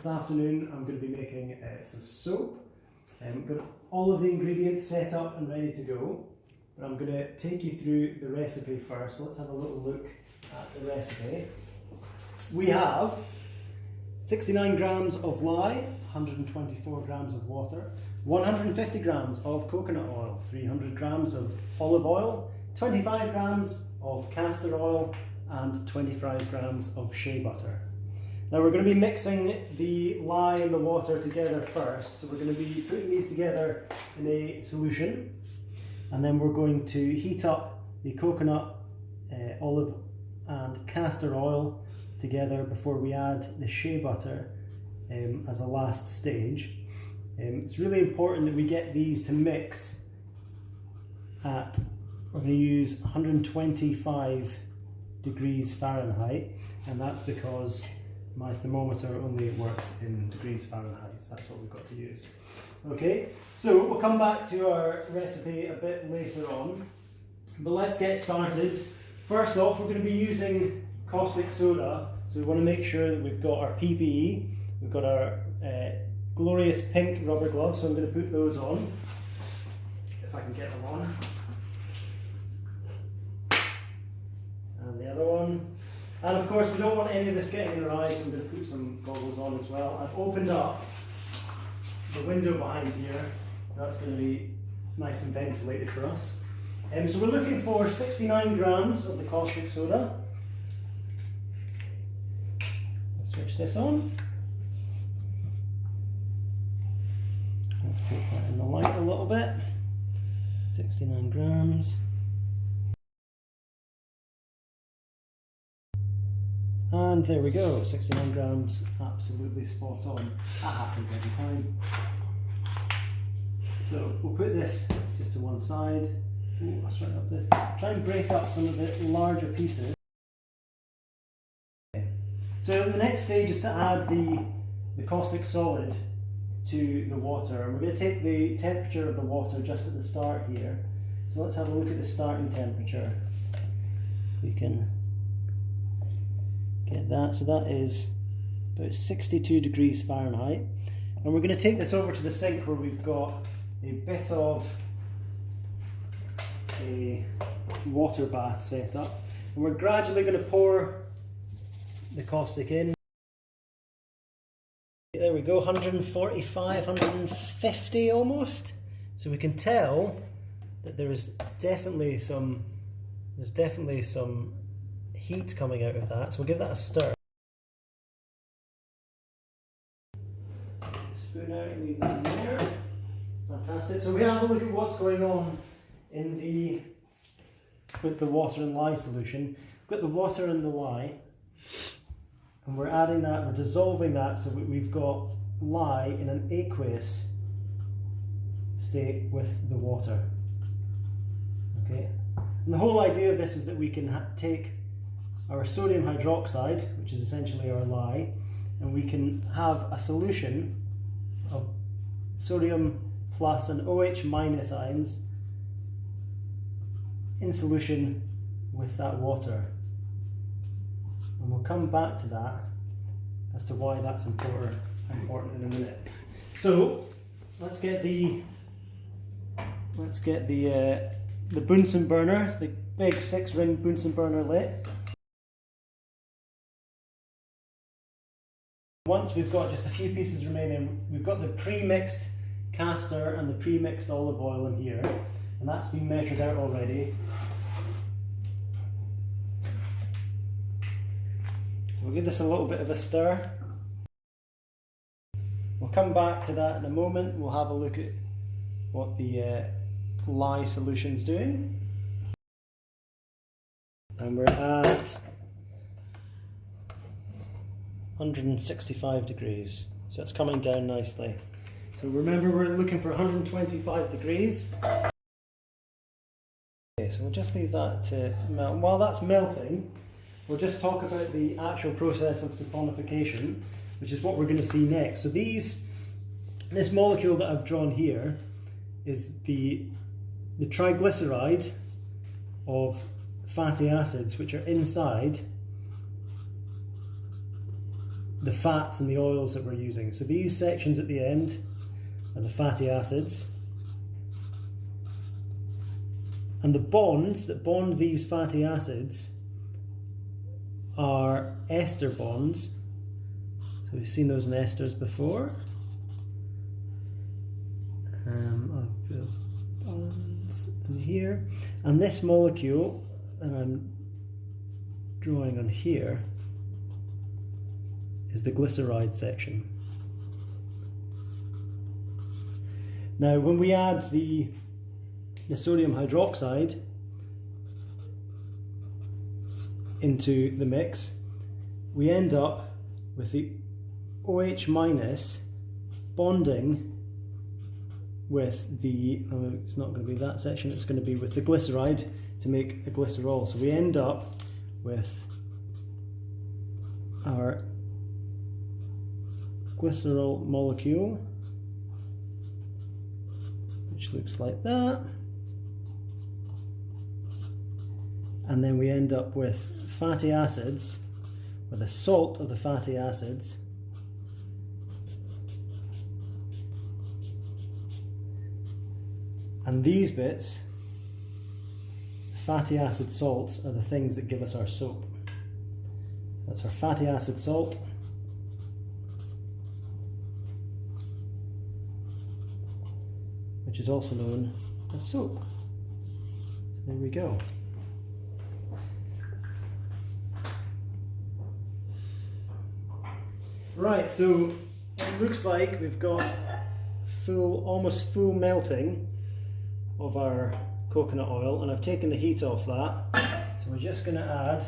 this afternoon I'm going to be making some soap. I've got all of the ingredients set up and ready to go, but I'm going to take you through the recipe first. So let's have a little look at the recipe. We have 69 grams of lye, 124 grams of water, 150 grams of coconut oil, 300 grams of olive oil, 25 grams of castor oil, and 25 grams of shea butter. Now we're going to be mixing the lye and the water together first. So we're going to be putting these together in a solution, and then we're going to heat up the coconut, olive and castor oil together before we add the shea butter as a last stage. It's really important that we get these to mix at, we're going to use 125 degrees Fahrenheit, and that's because my thermometer only works in degrees Fahrenheit, so that's what we've got to use. Okay, so we'll come back to our recipe a bit later on, but let's get started. First off, we're going to be using caustic soda, so we want to make sure that we've got our PPE, we've got our glorious pink rubber gloves, so I'm going to put those on, if I can get them on. And the other one. And of course we don't want any of this getting in our eyes, so I'm going to put some goggles on as well. I've opened up the window behind here, so that's going to be nice and ventilated for us. So we're looking for 69 grams of the caustic soda. Let's switch this on. Let's put that in the light a little bit. 69 grams. And there we go, 69 grams, absolutely spot on. That happens every time. So we'll put this just to one side. Ooh, I'll try and break up some of the larger pieces. Okay. So the next stage is to add the caustic solid to the water. And we're going to take the temperature of the water just at the start here. So let's have a look at the starting temperature. We can get that, so that is about 62 degrees Fahrenheit. And we're going to take this over to the sink where we've got a bit of a water bath set up. And we're gradually going to pour the caustic in. There we go, 145, 150 almost. So we can tell that there's definitely some heat coming out of that, so we'll give that a stir. Spoon out and leave that in there. Fantastic. So we have a look at what's going on with the water and lye solution. We've got the water and the lye, and we're adding that, we're dissolving that, so we've got lye in an aqueous state with the water. Okay. And the whole idea of this is that we can take our sodium hydroxide, which is essentially our lye, and we can have a solution of sodium plus and OH minus ions in solution with that water. And we'll come back to that as to why that's important in a minute. So let's get the Bunsen burner, the big 6-ring Bunsen burner lit. Once we've got just a few pieces remaining, we've got the pre-mixed castor and the pre-mixed olive oil in here, and that's been measured out already. We'll give this a little bit of a stir. We'll come back to that in a moment. We'll have a look at what the lye solution's doing. And we're at 165 degrees, so it's coming down nicely. So remember, we're looking for 125 degrees. Okay, so we'll just leave that to melt. While that's melting, we'll just talk about the actual process of saponification, which is what we're going to see next. So this molecule that I've drawn here is the triglyceride of fatty acids, which are inside the fats and the oils that we're using. So these sections at the end are the fatty acids. And the bonds that bond these fatty acids are ester bonds. So we've seen those in esters before. I'll put bonds in here. And this molecule that I'm drawing on here is the glyceride section. Now when we add the sodium hydroxide into the mix, we end up with the OH minus bonding with the, it's not going to be that section, it's going to be with the glyceride to make a glycerol. So we end up with our glycerol molecule, which looks like that. And then we end up with fatty acids, or the salt of the fatty acids, and these bits, fatty acid salts, are the things that give us our soap. That's our fatty acid salt, which is also known as soap. So there we go. Right, so it looks like we've got almost full melting of our coconut oil, and I've taken the heat off that. So we're just going to add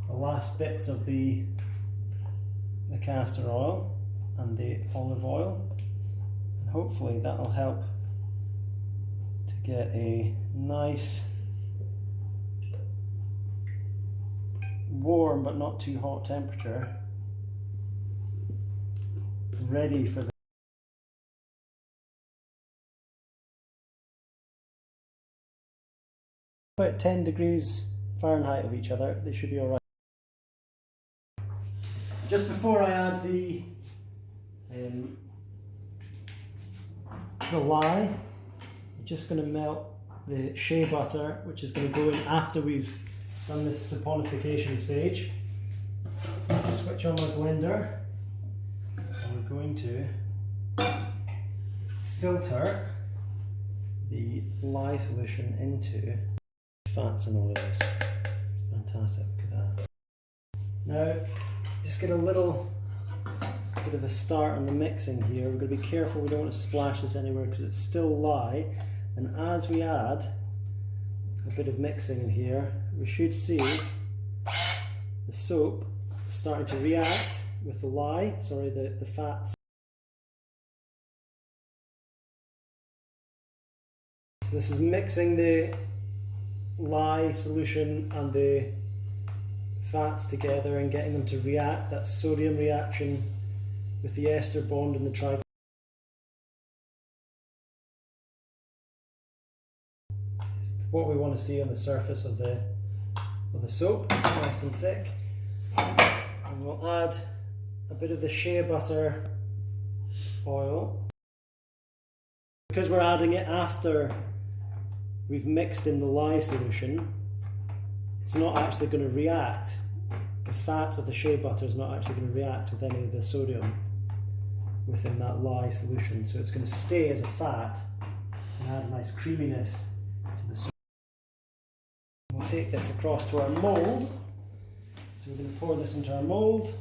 the last bits of the castor oil and the olive oil, and hopefully that'll help to get a nice warm but not too hot temperature ready for the about 10 degrees Fahrenheit of each other. They should be alright. Just before I add the lye, I'm just going to melt the shea butter, which is going to go in after we've done this saponification stage. Switch on my blender, and we're going to filter the lye solution into fats and oils. Fantastic, look at that. Now, just get a little bit of a start on the mixing here. We're going to be careful we don't want to splash this anywhere because it's still lye. And as we add a bit of mixing in here, we should see the soap starting to react with the lye, the fats. So this is mixing the lye solution and the fats together and getting them to react. That sodium reaction with the ester bond and the triglyceride. It's what we want to see on the surface of the soap, nice and thick. And we'll add a bit of the shea butter oil. Because we're adding it after we've mixed in the lye solution, it's not actually going to react. The fat of the shea butter is not actually going to react with any of the sodium within that lye solution, so it's going to stay as a fat and add a nice creaminess to the soup. We'll take this across to our mould. So we're going to pour this into our mould.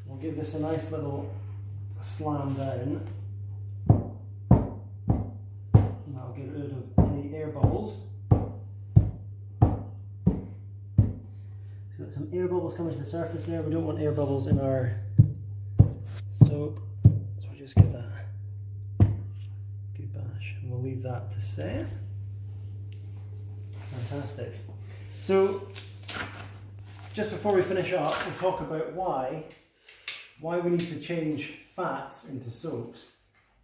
We'll give this a nice little slam down, and that'll get rid of any air bubbles. So got some air bubbles coming to the surface there. We don't want air bubbles in our soap, so we'll just give that a good bash, and we'll leave that to set. Fantastic. So just before we finish up, we'll talk about why we need to change fats into soaps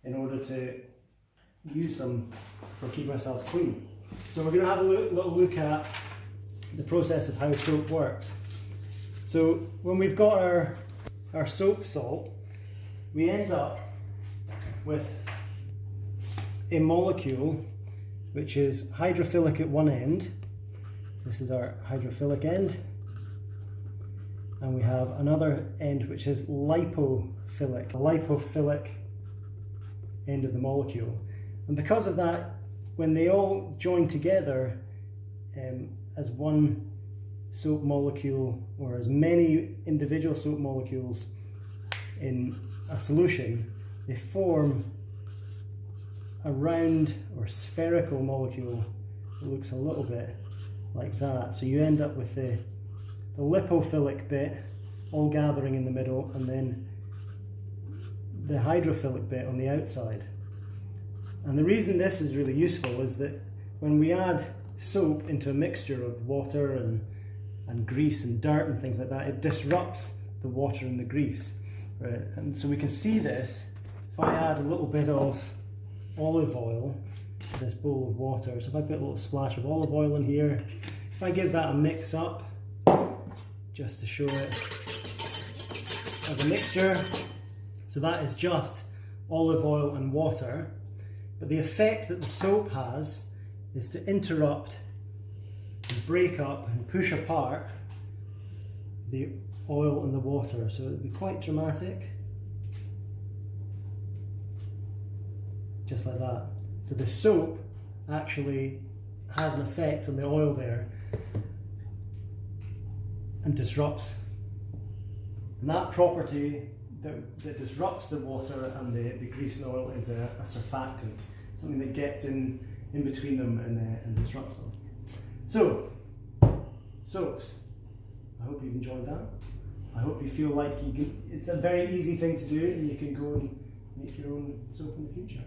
in order to use them for keeping ourselves clean. So we're going to have a little look at the process of how soap works. So when we've got our soap salt, we end up with a molecule which is hydrophilic at one end. So this is our hydrophilic end. And we have another end which is lipophilic, a lipophilic end of the molecule. And because of that, when they all join together as one soap molecule, or as many individual soap molecules in a solution, they form a round or spherical molecule that looks a little bit like that. So you end up with the lipophilic bit all gathering in the middle, and then the hydrophilic bit on the outside. And the reason this is really useful is that when we add soap into a mixture of water and grease and dirt and things like that, it disrupts the water and the grease. Right? And so we can see this if I add a little bit of olive oil to this bowl of water. So if I put a little splash of olive oil in here, if I give that a mix up, just to show it as a mixture, so that is just olive oil and water, but the effect that the soap has is to interrupt and break up and push apart the oil and the water. So it would be quite dramatic, just like that. So the soap actually has an effect on the oil there and disrupts. And that property that disrupts the water and the grease and oil is a surfactant, something that gets in between them and disrupts them. So, soaps. I hope you've enjoyed that. I hope you feel like it's a very easy thing to do, and you can go and make your own soap in the future.